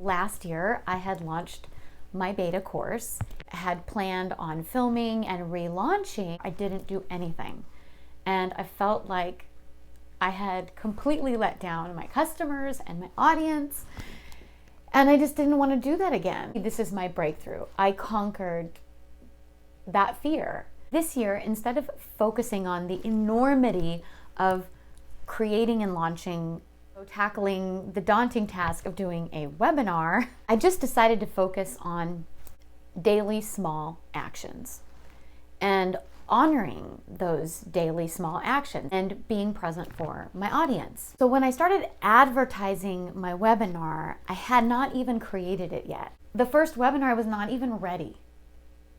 Last year, I had launched my beta course, had planned on filming and relaunching. I didn't do anything. And I felt like I had completely let down my customers and my audience. And I just didn't want to do that again. This is my breakthrough. I conquered that fear. This year, instead of focusing on the enormity of creating and launching, tackling the daunting task of doing a webinar, I just decided to focus on daily small actions and honoring those daily small actions and being present for my audience. So when I started advertising my webinar, I had not even created it yet. The first webinar was not even ready.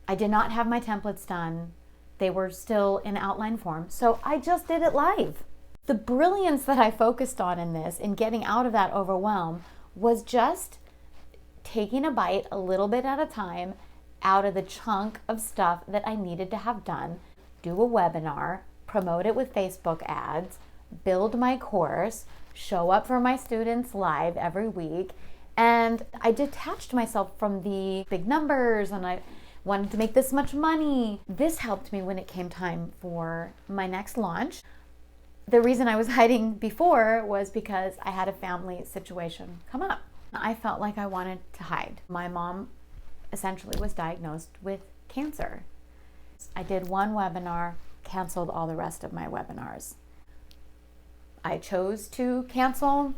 I did not have my templates done. They were still in outline form, so I just did it live. The brilliance that I focused on in this, in getting out of that overwhelm, was just taking a bite a little bit at a time out of the chunk of stuff that I needed to have done. Do a webinar, promote it with Facebook ads, build my course, show up for my students live every week, and I detached myself from the big numbers and I wanted to make this much money. This helped me when it came time for my next launch. The reason I was hiding before was because I had a family situation come up. I felt like I wanted to hide. My mom essentially was diagnosed with cancer. I did one webinar, canceled all the rest of my webinars. I chose to cancel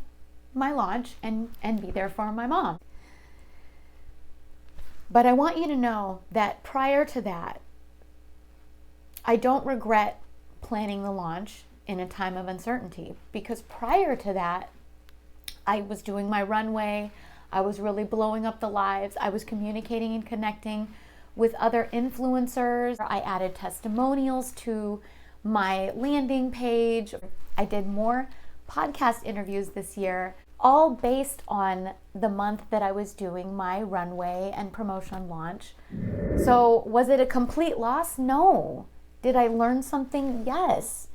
my launch and be there for my mom. But I want you to know that prior to that, I don't regret planning the launch in a time of uncertainty, because prior to that, I was doing my runway, I was really blowing up the lives, I was communicating and connecting with other influencers, I added testimonials to my landing page, I did more podcast interviews this year, all based on the month that I was doing my runway and promotion launch. So was it a complete loss? No. Did I learn something? Yes.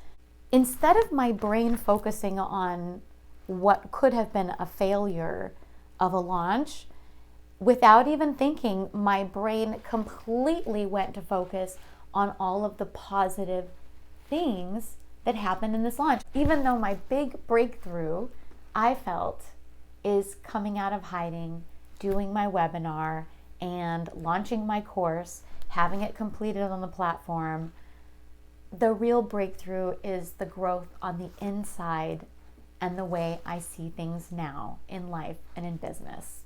Instead of my brain focusing on what could have been a failure of a launch, without even thinking, my brain completely went to focus on all of the positive things that happened in this launch. Even though my big breakthrough, I felt, is coming out of hiding, doing my webinar, and launching my course, having it completed on the platform. The real breakthrough is the growth on the inside and the way I see things now in life and in business.